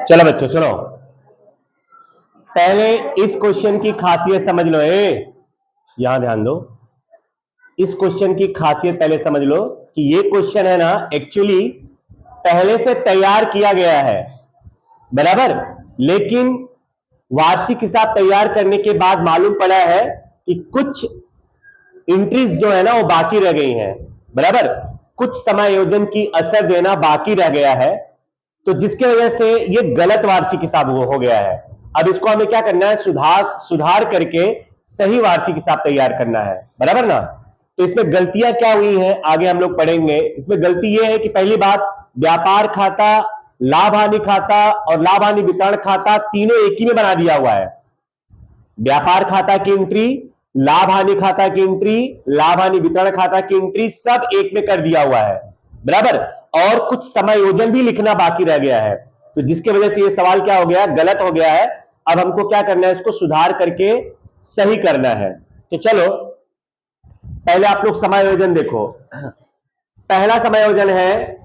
चलो बच्चों सुनो, पहले इस क्वेश्चन की खासियत समझ लो। यहां ध्यान दो। इस क्वेश्चन की खासियत पहले समझ लो कि ये क्वेश्चन है ना, एक्चुअली पहले से तैयार किया गया है, बराबर। लेकिन वार्षिक हिसाब तैयार करने के बाद मालूम पड़ा है कि कुछ एंट्रीज जो है ना वो बाकी रह गई हैं, बराबर। कुछ समायोजन की असर देना बाकी रह गया है, तो जिसके वजह से ये गलत वार्षिक हिसाब हो गया है। अब इसको हमें क्या करना है, सुधार करके सही वार्षिक हिसाब तैयार करना है, बराबर ना। तो इसमें गलतियां क्या हुई हैं आगे हम लोग पढ़ेंगे। इसमें गलती यह है कि पहली बात, व्यापार खाता, लाभ हानि खाता और लाभ हानि वितरण खाता तीनों एक ही में बना दिया हुआ है। व्यापार खाता की एंट्री, लाभ हानि खाता की एंट्री, लाभ हानि वितरण खाता की एंट्री सब एक में कर दिया हुआ है, बराबर। और कुछ समायोजन भी लिखना बाकी रह गया है, तो जिसकी वजह से ये सवाल क्या हो गया, गलत हो गया है। अब हमको क्या करना है, इसको सुधार करके सही करना है। तो चलो पहले आप लोग समायोजन देखो। पहला समायोजन है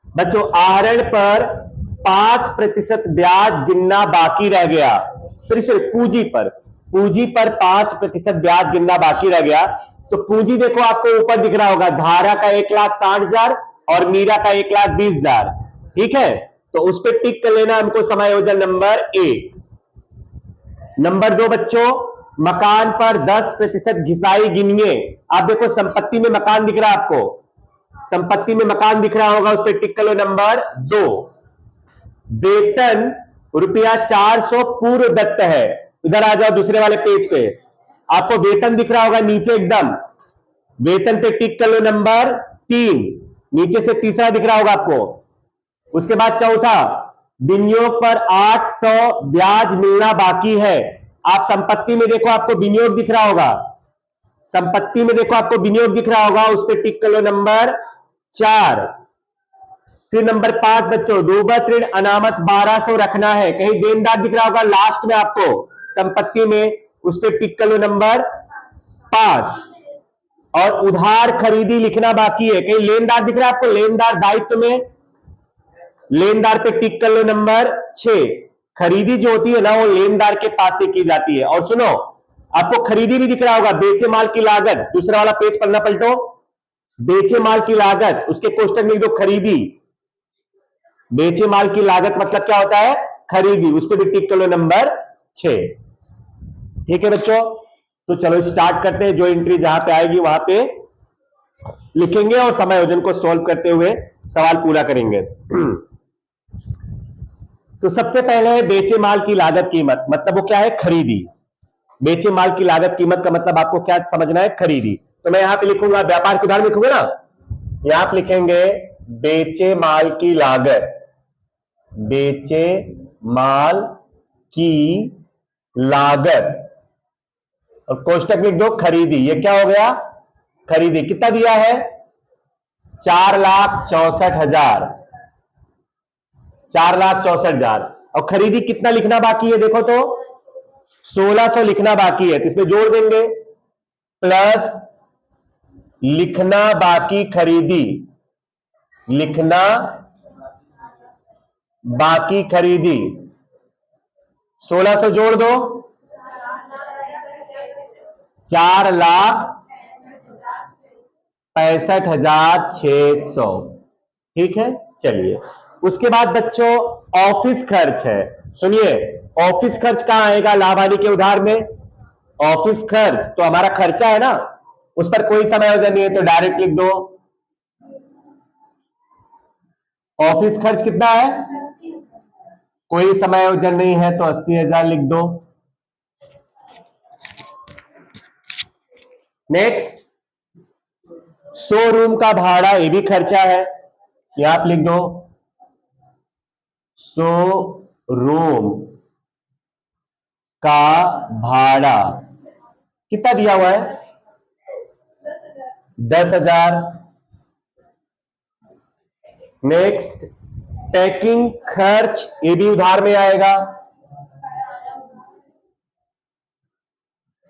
बच्चों, आहरण पर 5% ब्याज गिनना बाकी रह गया। फिर पूंजी पर 5% ब्याज गिनना बाकी रह गया। तो पूंजी देखो आपको ऊपर दिख रहा होगा, धारा का 1,60,000 और मीरा का 1,20,000, ठीक है। तो उस पर टिक कर लेना हमको समायोजन नंबर 1। नंबर 2 बच्चों, मकान पर 10% घिसाई गिनिए। आप देखो संपत्ति में मकान दिख रहा है आपको, संपत्ति में मकान दिख रहा होगा, उस पर टिक कर लो नंबर 2। वेतन ₹400 पूर्व दत्त है। इधर आ जाओ दूसरे वाले पेज पे, आपको वेतन दिख रहा होगा नीचे एकदम, वेतन पे टिक कर लो नंबर 3। नीचे से तीसरा दिख रहा होगा आपको। उसके बाद चौथा, विनियोग पर 800 ब्याज मिलना बाकी है। आप संपत्ति में देखो आपको विनियोग दिख रहा होगा, संपत्ति में देखो आपको विनियोग दिख रहा होगा, उस पर टिक कर लो नंबर 4। फिर नंबर 5 बच्चों, डूबत ऋण अनामत 1200 रखना है। कहीं देनदार दिख रहा होगा लास्ट में आपको संपत्ति में, उस पर टिक कर लो नंबर 5। और उधार खरीदी लिखना बाकी है। कहीं लेनदार दिख रहा है आपको, लेनदार दायित्व में, लेनदार पे टिक कर लो नंबर 6। खरीदी जो होती है ना वो लेनदार के पास से की जाती है। और सुनो, आपको खरीदी भी दिख रहा होगा, बेचे माल की लागत, दूसरा वाला पेज पढ़ना पलटो, बेचे माल की लागत, उसके कोष्टक में लिख दो खरीदी। बेचे माल की लागत मतलब क्या होता है, खरीदी, उस पर भी टिक कर लो नंबर 6। ठीक है बच्चों, तो चलो स्टार्ट करते हैं। जो एंट्री जहां पे आएगी वहां पे लिखेंगे और समायोजन को सॉल्व करते हुए सवाल पूरा करेंगे। तो सबसे पहले है बेचे माल की लागत कीमत, मतलब वो क्या है, खरीदी। बेचे माल की लागत कीमत का मतलब आपको क्या समझना है, खरीदी। तो मैं यहां पे लिखूंगा, व्यापार के उदाहरण लिखूंगा ना, यहां पे लिखेंगे बेचे माल की लागत, बेचे माल की लागत, और कोष्टक लिख दो खरीदी। ये क्या हो गया, खरीदी। कितना दिया है, 4,64,000, 4,64,000। और खरीदी कितना लिखना बाकी है, देखो तो 1,600 लिखना बाकी है। तो इसमें जोड़ देंगे, प्लस लिखना बाकी खरीदी, लिखना बाकी खरीदी, 1,600 जोड़ दो, 4,65,600। ठीक है, चलिए। उसके बाद बच्चों ऑफिस खर्च है। सुनिए, ऑफिस खर्च कहां आएगा लाभ हानि के उधार में, ऑफिस खर्च तो हमारा खर्चा है ना, उस पर कोई समायोजन नहीं है, तो डायरेक्ट लिख दो ऑफिस खर्च कितना है, कोई समायोजन नहीं है तो 80,000 लिख दो। नेक्स्ट, शोरूम का भाड़ा, ये भी खर्चा है, यहां आप लिख दो शोरूम का भाड़ा कितना दिया हुआ है, 10,000। नेक्स्ट, पैकिंग खर्च, ये भी उधार में आएगा,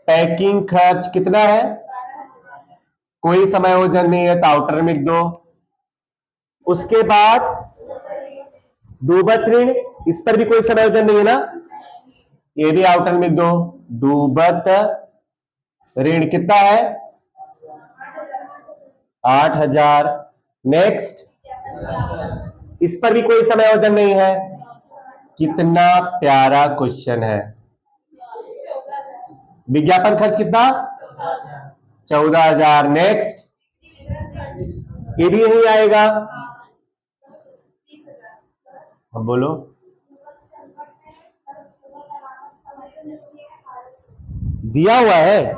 पैकिंग खर्च कितना है, कोई समायोजन नहीं है तो आउटर में लिख दो। उसके बाद डूबत ऋण, इस पर भी कोई समायोजन नहीं है ना, ये भी आउटर में लिख दो। डूबत ऋण कितना है? 8,000। नेक्स्ट, इस पर भी कोई समायोजन नहीं है। कितना प्यारा क्वेश्चन है। विज्ञापन खर्च कितना? 14,000। नेक्स्ट, ये भी यही आएगा। अब बोलो, दिया हुआ है,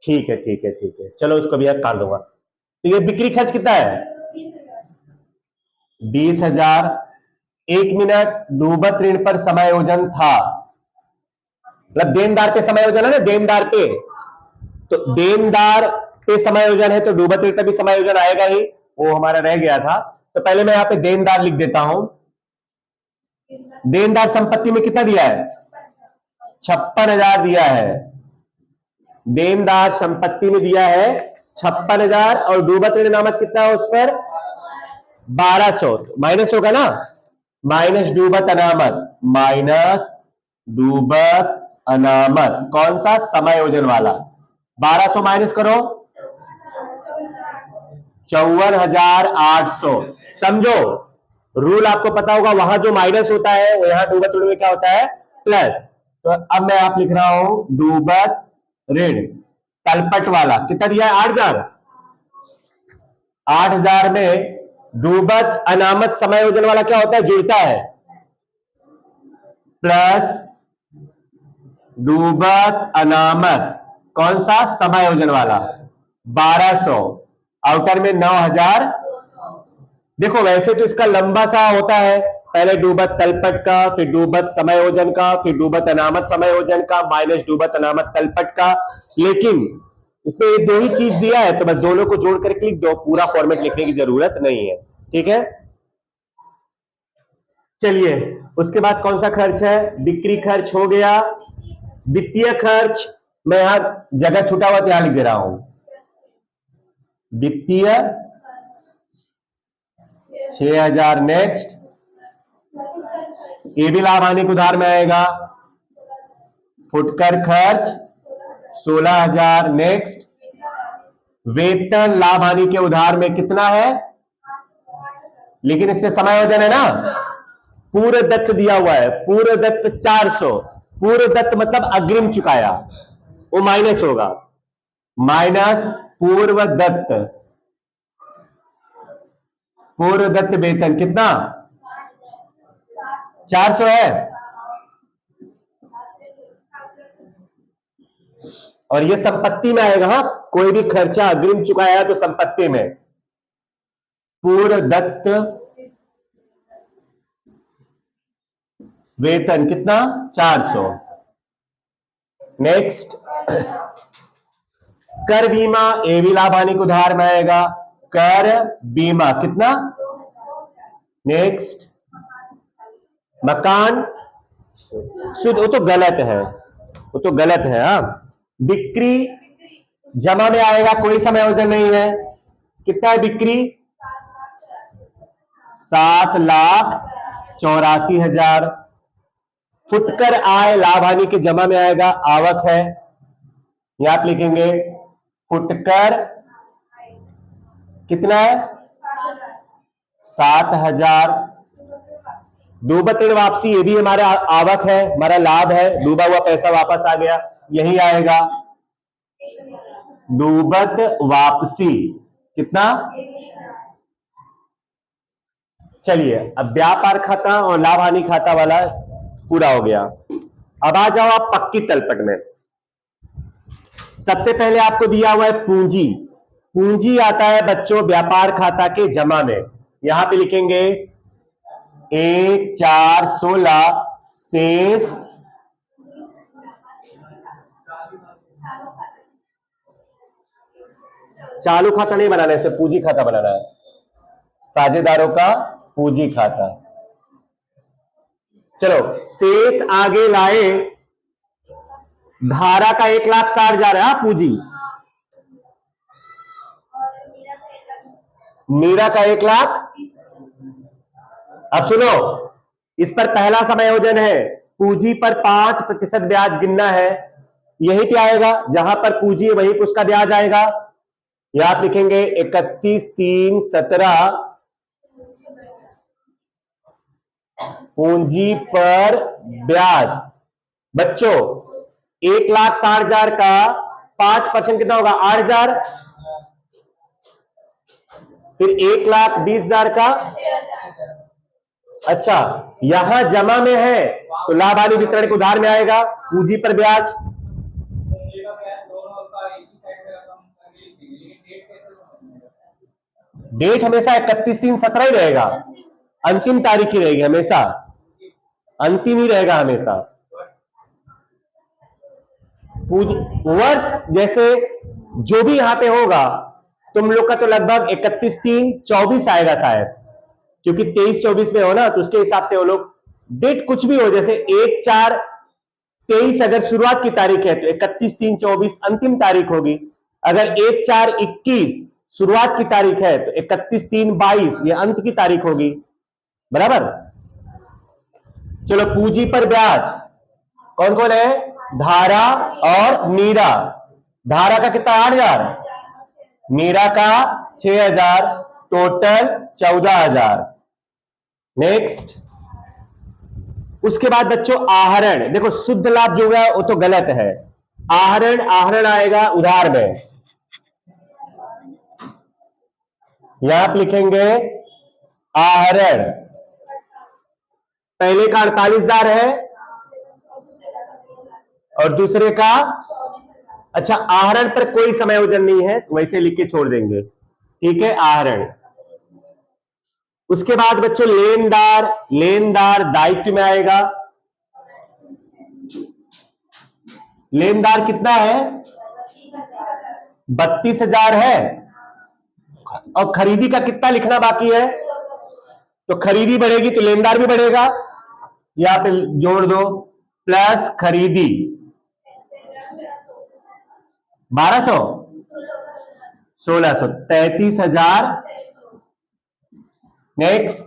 ठीक है ठीक है ठीक है, चलो उसको भी काट दूंगा। तो ये बिक्री खर्च कितना है? 20,000। 1 मिनट, डूबत ऋण पर समायोजन था, मतलब देनदार पे समायोजन है ना, देनदार पे, तो देनदार पे समायोजन है तो डूबत ऋण पे भी समायोजन आएगा ही, वो हमारा रह गया था। तो पहले मैं यहां पे देनदार लिख देता हूं। देनदार संपत्ति में कितना दिया है? 56,000 दिया है। देनदार संपत्ति में दिया है 56,000 और डूबत ऋण अनामत कितना है उस पर? 1200। माइनस होगा ना, माइनस डूबत अनामत, माइनस डूबत अनामत कौन सा? समायोजन वाला। 1200 माइनस करो, 54,800। समझो, रूल आपको पता होगा, वहां जो माइनस होता है वो यहां डूबत ऋण में क्या होता है? प्लस। तो अब मैं आप लिख रहा हूं डूबत ऋण तलपट वाला कितना दिया है? 8,000। 8,000 में डूबत अनामत समायोजन वाला क्या होता है? जुड़ता है, प्लस डूबत अनामत कौन सा? समायोजन वाला 1200, आउटर में 9,000। देखो वैसे तो इसका लंबा सा होता है, पहले डूबत तलपट का, फिर डूबत समायोजन का, फिर डूबत अनामत समायोजन का, माइनस डूबत अनामत तलपट का, लेकिन इसमें ये दो ही चीज दिया है तो बस दोनों को जोड़ करके लिख दो, पूरा फॉर्मेट लिखने की जरूरत नहीं है। ठीक है, चलिए उसके बाद कौन सा खर्च है? बिक्री खर्च हो गया। वित्तीय खर्च, मैं यहां जगह छूटा हुआ तो यहां लिख दे रहा हूं, वित्तीय 6,000। नेक्स्ट, ये भी लाभ हानि के उधार में आएगा। फुटकर खर्च 16,000। नेक्स्ट, वेतन लाभ हानि के उधार में कितना है? लेकिन इसमें समायोजन है ना, पूर्व दत्त दिया हुआ है, पूर्व दत्त 400। पूर्व दत्त मतलब अग्रिम चुकाया, वो माइनस होगा, माइनस पूर्व दत्त। पूर्व दत्त वेतन कितना? 400 है। और ये संपत्ति में आएगा। हाँ, कोई भी खर्चा अग्रिम चुकाया है तो संपत्ति में। पूर्व दत्त वेतन कितना? 400। नेक्स्ट, कर बीमा, ये भी लाभ हानि के उधार में आएगा। कर बीमा कितना? नेक्स्ट, मकान शुद्ध, वो तो गलत है, वो तो गलत है। हाँ, बिक्री जमा में आएगा, कोई समायोजन नहीं है। कितना है बिक्री? 7,84,000। फुटकर आय लाभ हानि के जमा में आएगा, आवक है, यहां आप लिखेंगे फुटकर कितना है? 7,000। डूबत ऋण वापसी, ये भी हमारा आवक है, हमारा लाभ है, डूबा हुआ पैसा वापस आ गया, यही आएगा। डूबत वापसी कितना? चलिए, अब व्यापार खाता और लाभ हानि खाता वाला पूरा हो गया। अब आ जाओ आप पक्की तलपट में। सबसे पहले आपको दिया हुआ है पूंजी। पूंजी आता है बच्चों व्यापार खाता के जमा में, यहां पे लिखेंगे 1,416 शेष चालू खाता नहीं बनाना है, इसमें पूंजी खाता बनाना है, साझेदारों का पूंजी खाता। चलो शेष आगे लाए, धारा का 1,60,000 है पूंजी, मीरा का 1,00,000, अब सुनो, इस पर पहला समायोजन है, पूंजी पर 5% ब्याज गिनना है। यही पे आएगा, जहां पर पूंजी है वहीं पर उसका ब्याज आएगा। यहां आप लिखेंगे 31/3/17 पूंजी पर ब्याज। बच्चों 1,60,000 का 5% कितना होगा? 8,000। फिर 1,20,000 का, अच्छा यहां जमा में है तो लाभ हानि वितरण के उधार में आएगा, पूंजी पर ब्याज। डेट हमेशा 31/3/17 ही रहेगा, अंतिम तारीख ही रहेगी हमेशा, अंतिम ही रहेगा हमेशा। वर्ष जैसे जो भी यहां पे होगा, तुम लोग का तो लगभग 31/3/24 आएगा शायद, क्योंकि 23-24 में हो ना, तो उसके हिसाब से वो लोग डेट कुछ भी हो, जैसे 1/4/23 अगर शुरुआत की तारीख है तो 31/3/24 अंतिम तारीख होगी। अगर 1/4/21 शुरुआत की तारीख है तो 31/3/22 ये अंत की तारीख होगी। बराबर। चलो पूंजी पर ब्याज कौन कौन है? धारा और नीरा। धारा का कितना? 8,000। नीरा का 6,000, टोटल 14,000। नेक्स्ट, उसके बाद बच्चों आहरण। देखो शुद्ध लाभ जो है वो तो गलत है, आहरण आएगा उधार में। यहां आप लिखेंगे आहरण, पहले का 48,000 है और दूसरे का, अच्छा आहरण पर कोई समायोजन नहीं है, वैसे लिख के छोड़ देंगे, ठीक है, आहरण। उसके बाद बच्चों लेनदार दायित्व में आएगा। लेनदार कितना है? 32,000 है। और खरीदी का कितना लिखना बाकी है? तो खरीदी बढ़ेगी तो लेनदार भी बढ़ेगा, यहां पे जोड़ दो, प्लस खरीदी 1200, 1600, 33,000। नेक्स्ट,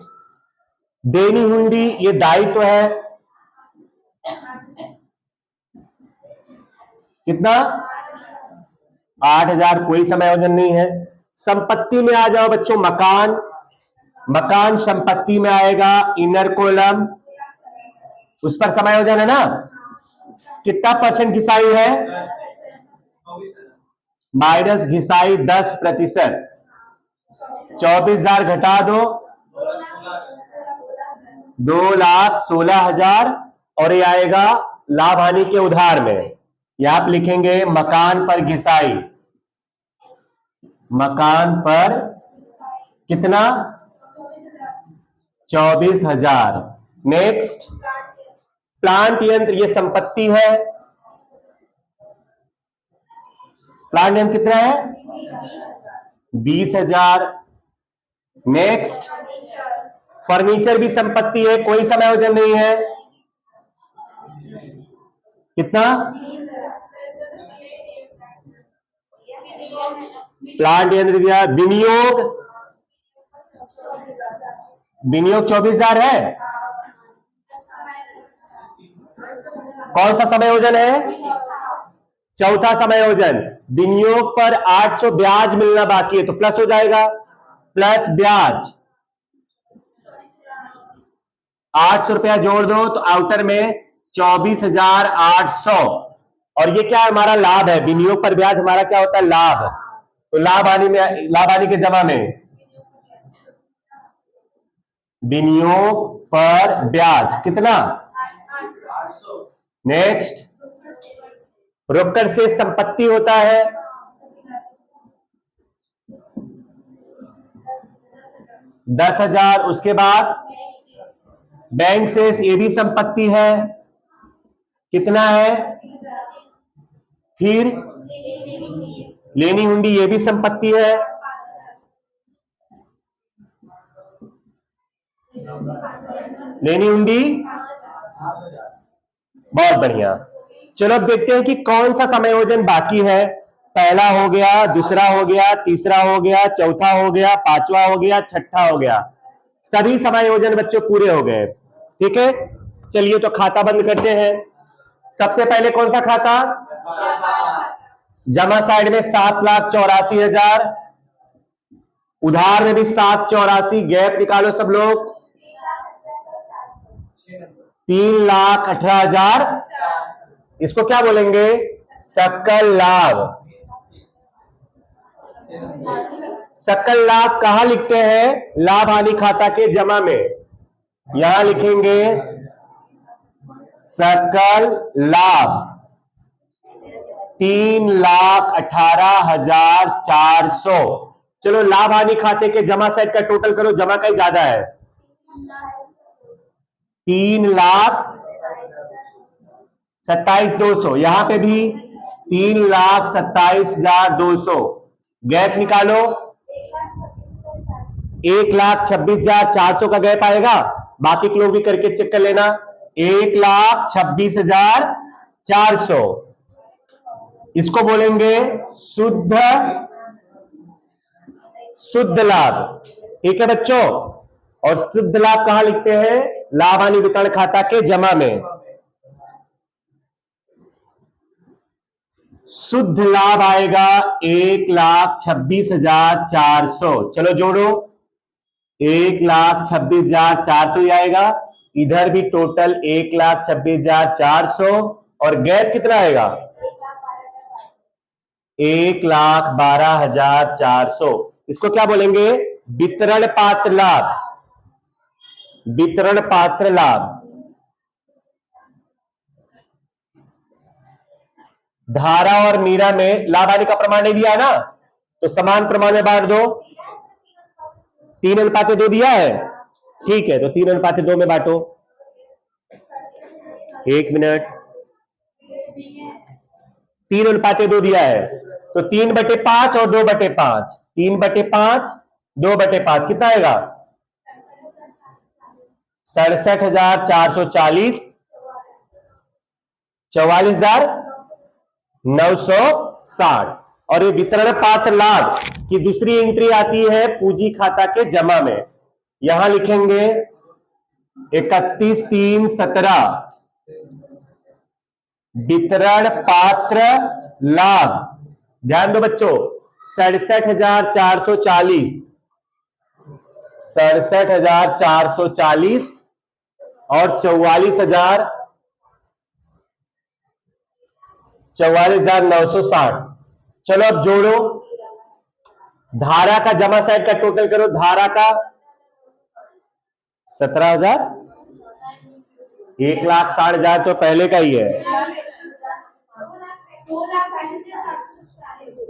देनी हुंडी, ये दायित्व है, कितना? 8,000, कोई समायोजन नहीं है। संपत्ति में आ जाओ बच्चों, मकान संपत्ति में आएगा, इनर कॉलम, उस पर समायोजन है ना। कितना परसेंट घिसाई है? माइनस घिसाई 10%, 24,000 घटा दो, 2,16,000, और ये आएगा लाभ हानि के उधार में। यहां आप लिखेंगे मकान पर घिसाई, मकान पर कितना? 24,000। नेक्स्ट, प्लांट यंत्र, ये संपत्ति है, प्लांट यंत्र कितना है? 20,000। नेक्स्ट, फर्नीचर भी संपत्ति है, कोई समायोजन नहीं है, कितना? प्लांट यंत्र दिया। विनियोग 24,000 है, कौन सा समायोजन है? चौथा समायोजन। विनियोग पर 800 ब्याज मिलना बाकी है तो प्लस हो जाएगा, प्लस ब्याज 800 रुपया जोड़ दो तो आउटर में 24,800। और ये क्या है? हमारा लाभ है, विनियोग पर ब्याज हमारा क्या होता है? लाभ। तो लाभ हानि के जमा में विनियोग पर ब्याज कितना? नेक्स्ट, रोकड़ से संपत्ति होता है, $10,000। उसके बाद बैंक से ये भी संपत्ति है, कितना है? फिर लेनी हुंडी, ये भी संपत्ति है, लेनी हुंडी। बहुत बढ़िया। चलो अब देखते हैं कि कौन सा समायोजन बाकी है। पहला हो गया, दूसरा हो गया, तीसरा हो गया, चौथा हो गया, पांचवा हो गया, छठा हो गया। सभी समायोजन बच्चों पूरे हो गए। ठीक है, चलिए तो खाता बंद करते हैं। सबसे पहले कौन सा खाता? जमा साइड में 7,84,000, उधार में भी 784, गैप निकालो सब लोग। 3,18,000, इसको क्या बोलेंगे? सकल लाभ। सकल लाभ कहां लिखते हैं? लाभ हानि खाता के जमा में, यहां लिखेंगे सकल लाभ 3,18,400। चलो लाभ हानि खाते के जमा साइड का टोटल करो, जमा का ही ज्यादा है। 3,27,200, यहां पे भी 3,27,200, गैप निकालो। 1,26,400 का गैप आएगा। बाकी के लोग भी करके चेक कर लेना। 1,26,400, इसको बोलेंगे शुद्ध लाभ। ठीक है बच्चों, और शुद्ध लाभ कहां लिखते हैं? लाभ हानि वितरण खाता के जमा में। शुद्ध लाभ आएगा 1,26,400। चलो जोड़ो, 1,26,400 ही आएगा। इधर भी टोटल 1,26,400, और गैप कितना आएगा? 1,12,400। इसको क्या बोलेंगे? वितरण पात्र लाभ। वितरण पात्र लाभ। धारा और मीरा में लाभ हानि का प्रमाण नहीं दिया है ना, तो समान प्रमाण में बांट दो। 3:2 दिया है, ठीक है, तो 3:2 में बांटो। 1 मिनट, 3:2 दिया है, तो 3/5 और 2/5। 3/5, 2/5 कितना आएगा? 67,440, 44,960। और ये वितरण पात्र लाभ की दूसरी एंट्री आती है पूंजी खाता के जमा में, यहां लिखेंगे 31/3/17 वितरण पात्र लाभ। ध्यान दो बच्चों, 67,440, 67,440 और 44,960। चलो अब जोड़ो, धारा का जमा साइड का टोटल करो। धारा का 17,000, 1,60,000 तो पहले का ही है।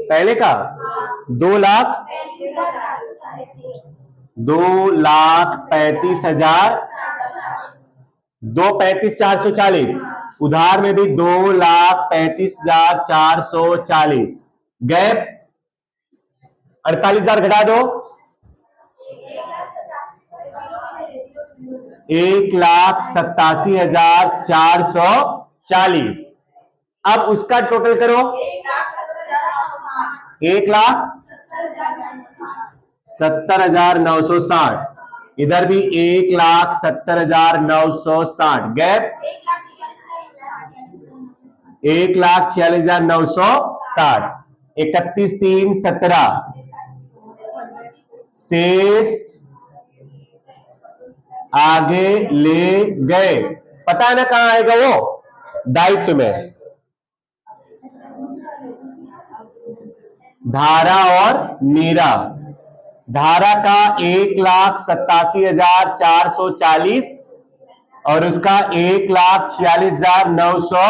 पहले का 2,35,000, 2,35,440, उधार में भी 2,35,440, गैप 48,000 घटा दो, 1,87,440। अब उसका टोटल करो, 1,70,960। इधर भी 1,70,960, गैप 1,46,960। 31/3/17 शेष आगे ले गए। पता है ना कहां आएगा वो? दायित्व में, धारा और मीरा। धारा का 1,87,440 और उसका 1,46,900,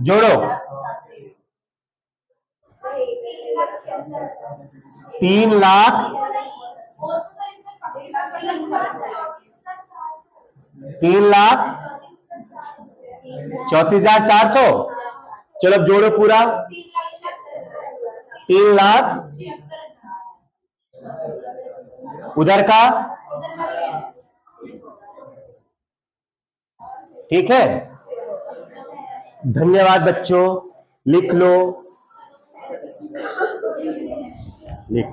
जोड़ो 3,34,400। चलो अब जोड़ो पूरा, 3 लाख, उधर का, ठीक है। धन्यवाद बच्चों, लिख लो, लिख